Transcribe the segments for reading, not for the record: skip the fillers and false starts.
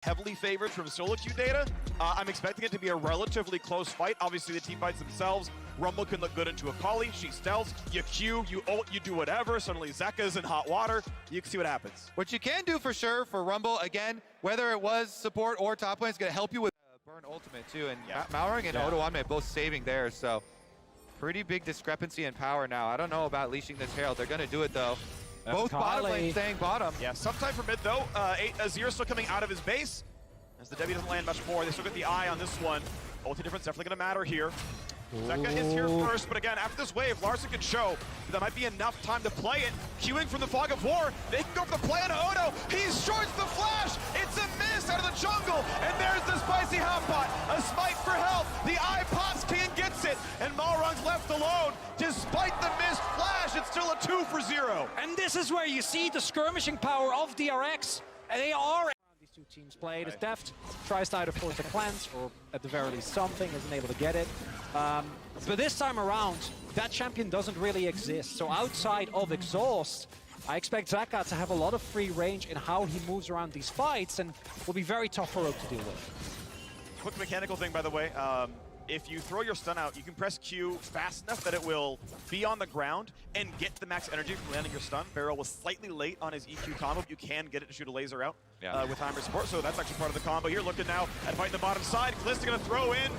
heavily favored from solo queue data. I'm expecting it to be a relatively close fight. Obviously, the team fights themselves. Rumble can look good into a Kali. She stealths, you Q, you ult, you do whatever. Suddenly Zeka's in hot water. You can see what happens. What you can do for sure for Rumble, again, whether it was support or top lane, is going to help you with burn ultimate too. And Malrang and Odoamne both saving there, so pretty big discrepancy in power now. I don't know about leashing this Herald. They're going to do it though. Both bottom lane staying bottom. Yeah, sometime for mid though. Azir still coming out of his base. As the W doesn't land much more, they still get the eye on this one. Ulti difference definitely going to matter here. Zeka is here first, but again, after this wave, Larssen can show that might be enough time to play it. Queuing from the fog of war, they can go for the play on Odo. He shorts the flash. It's a miss out of the jungle, and there's the spicy hotpot. A smite for health. The eye pops, King gets it, and Malrang's left alone. Despite the missed flash, it's still a 2 for 0. And this is where you see the skirmishing power of DRX. They are. These two teams played as Deft tries to either force a cleanse or at the very least something, isn't able to get it. But this time around, that champion doesn't really exist. So outside of exhaust, I expect Zeka to have a lot of free range in how he moves around these fights and will be very tough for Rogue to deal with. Quick mechanical thing, by the way. If you throw your stun out, you can press Q fast enough that it will be on the ground and get the max energy from landing your stun. Barrel was slightly late on his EQ combo, but you can get it to shoot a laser out with timer support, so that's actually part of the combo here. Looking now at fighting the bottom side. Kalista gonna throw in,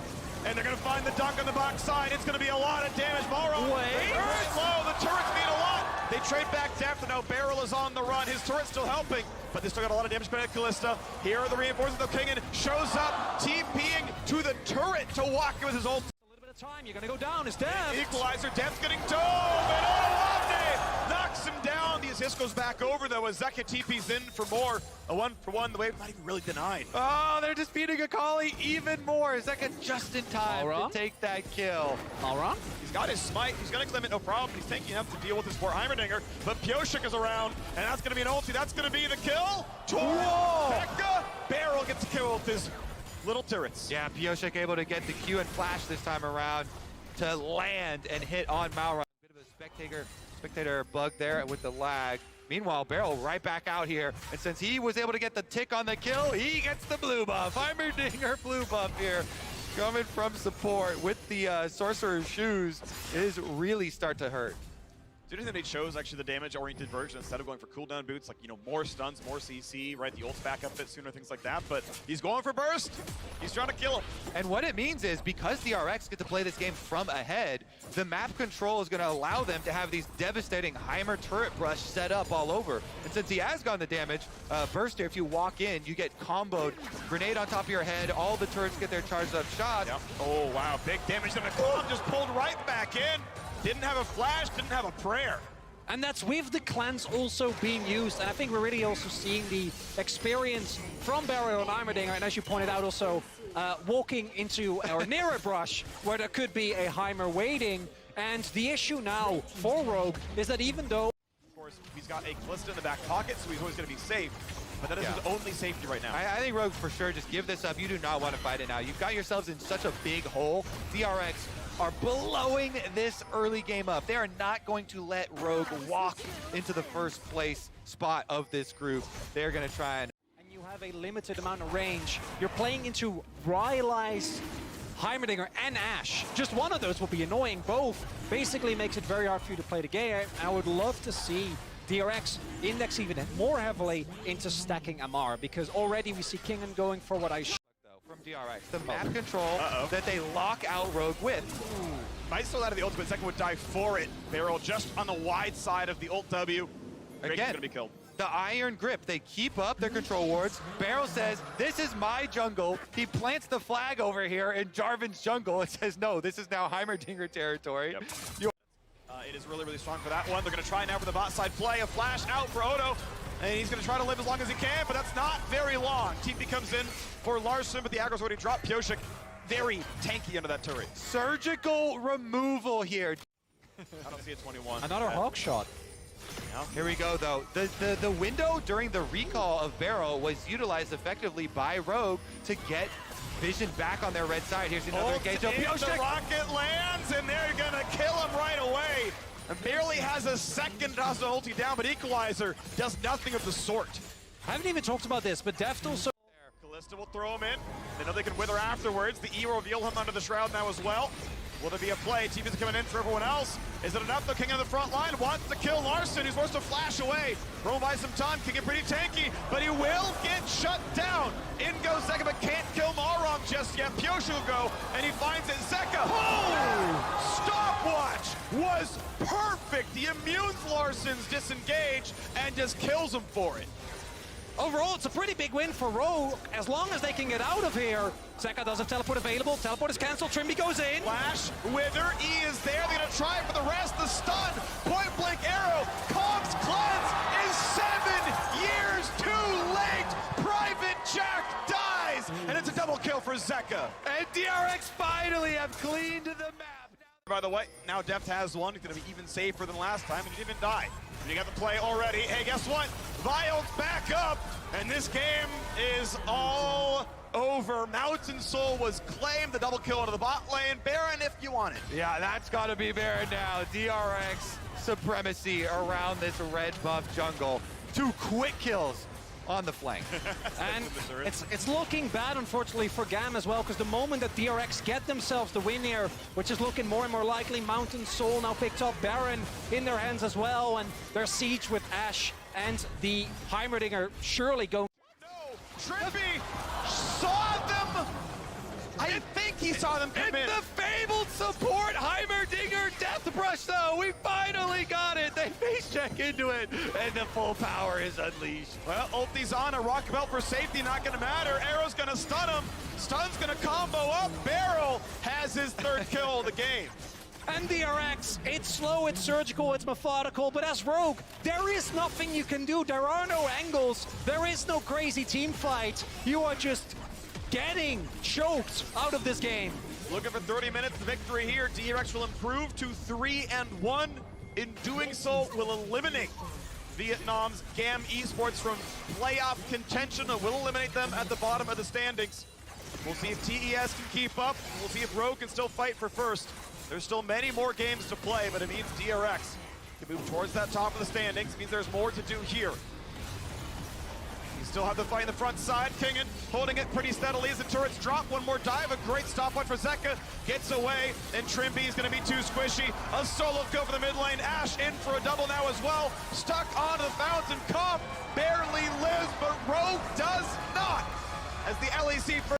and they're gonna find the dunk on the box side. It's gonna be a lot of damage. Malrang right low, the turrets mean a lot. They trade back Deft, and now Barrel is on the run. His turret's still helping, but they still got a lot of damage coming at Kalista. Here are the reinforcements, though. Kingen shows up, TPing to the turret to walk with his ult. A little bit of time, you're gonna go down, is Deft. Equalizer, Deft's getting dove, and Odoamne knocks him down. The assist goes back over, though, as Zeka TP's in for more. A 1-for-1, the wave not even really denied. Oh, they're disputing Akali even more. Zeka just in time to take that kill. Malrang? He's got his smite, he's gonna claim it, no problem. He's tanking enough to deal with his poor Heimerdinger, but Pioshik is around, and that's gonna be an ulti. That's gonna be the kill. Becca! Barrel gets killed with his little turrets. Yeah, Pioshik able to get the Q and flash this time around to land and hit on Malrang. Bit of a spectator bug there with the lag. Meanwhile, Barrel right back out here, and since he was able to get the tick on the kill, he gets the blue buff. Heimerdinger blue buff here, coming from support with the Sorcerer's Shoes, is really start to hurt. Do you think they chose actually the damage-oriented version instead of going for cooldown boots, like, you know, more stuns, more CC, right? The ult's back up a bit sooner, things like that. But he's going for burst. He's trying to kill him. And what it means is, because DRX get to play this game from ahead, the map control is going to allow them to have these devastating Heimer turret brush set up all over. And since he has gotten the damage, burst here, if you walk in, you get comboed. Grenade on top of your head, all the turrets get their charged up shot. Yep. Oh, wow, big damage. And the Calm just pulled right back in. Didn't have a flash, didn't have a prayer. And that's with the cleanse also being used. And I think we're really also seeing the experience from Barrel and Heimerdinger. And as you pointed out, also walking into or near a brush where there could be a Heimer waiting. And the issue now for Rogue is that even though... Of course, he's got a Kalista in the back pocket, so he's always going to be safe. But that is his only safety right now. I think Rogue for sure just give this up. You do not want to fight it now. You've got yourselves in such a big hole. DRX are blowing this early game up. They are not going to let Rogue walk into the first place spot of this group. They're going to try and you have a limited amount of range. You're playing into Rylai's Heimerdinger and Ashe. Just one of those will be annoying. Both basically makes it very hard for you to play the game. I would love to see DRX index even more heavily into stacking Amar, because already we see Kingen going for what I from DRX. The map control that they lock out Rogue with. Might still out of the ultimate, Zeka would die for it. Barrel just on the wide side of the ult W. Drake's Again, gonna be killed. The iron grip, they keep up their control wards. Barrel says, this is my jungle. He plants the flag over here in Jarvan's jungle and says, no, this is now Heimerdinger territory. Yep. It is really, really strong for that one. They're gonna try now for the bot side play. A flash out for Odo. And he's gonna try to live as long as he can, but that's not very long. TP comes in for Larssen, but the aggro's already dropped. Pioshik, very tanky under that turret. Surgical removal here. I don't see a 21. Another hawk shot. Yeah. Here we go, though. The window during the recall of Barrel was utilized effectively by Rogue to get Vision back on their red side. Here's another engage. The rocket lands, and they're gonna kill him right away. Barely has a second toss the ulti down, but Equalizer does nothing of the sort. I haven't even talked about this, but Deft also Ballista will throw him in. They know they can wither afterwards. The E will reveal him under the shroud now as well. Will there be a play? Team is coming in for everyone else. Is it enough? The King on the front line wants to kill Larson. He's forced to flash away. Throw by some time. King is pretty tanky, but he will get shut down. In goes Zeka, but can't kill Malron just yet. Pyoshi will go, and he finds it. Zeka. Oh! Stopwatch was perfect. He immunes Larson's disengage and just kills him for it. Overall, it's a pretty big win for Rogue, as long as they can get out of here. Zeka doesn't teleport available. Teleport is cancelled. Trimby goes in. Flash, Wither, E is there. They're gonna try for the rest. The stun, point blank arrow. Kong's cleanse is 7 years too late. Private Jack dies, and it's a double kill for Zeka. And DRX finally have cleaned the map. By the way, now Deft has one. He's gonna be even safer than last time, and he didn't even die. You got the play already. Hey, guess what? Vio's back up, and this game is all over. Mountain Soul was claimed. The double kill into the bot lane. Baron, if you want it. Yeah, that's got to be Baron now. DRX supremacy around this red buff jungle. 2 quick kills on the flank. And it's looking bad, unfortunately, for GAM as well, because the moment that DRX get themselves the win here, which is looking more and more likely, Mountain Soul now picked up Baron in their hands as well, and their siege with Ashe and the Heimerdinger surely going. No, Trippy saw them. I think he saw them come in. The fabled support Heimerdinger Death Brush, though. We finally got it. They face check into it, and the full power is unleashed. Well, ulti's on. A rock belt for safety, not going to matter. Arrow's going to stun him. Stun's going to combo up. Barrel has his 3rd kill of the game. And DRX, it's slow, it's surgical, it's methodical, but as Rogue, there is nothing you can do. There are no angles. There is no crazy team fight. You are just getting choked out of this game. Looking for 30 minutes of victory here. DRX will improve to 3-1. In doing so, will eliminate Vietnam's GAM Esports from playoff contention. It will eliminate them at the bottom of the standings. We'll see if TES can keep up. We'll see if Rogue can still fight for first. There's still many more games to play, but it means DRX can move towards that top of the standings. It means there's more to do here. You still have the fight in the front side. Kingen holding it pretty steadily as the turrets drop. One more dive, a great stopwatch for Zeka. Gets away, and Trimby is going to be too squishy. A solo kill for the mid lane. Ashe in for a double now as well. Stuck onto the fountain. Comp barely lives, but Rogue does not. As the LEC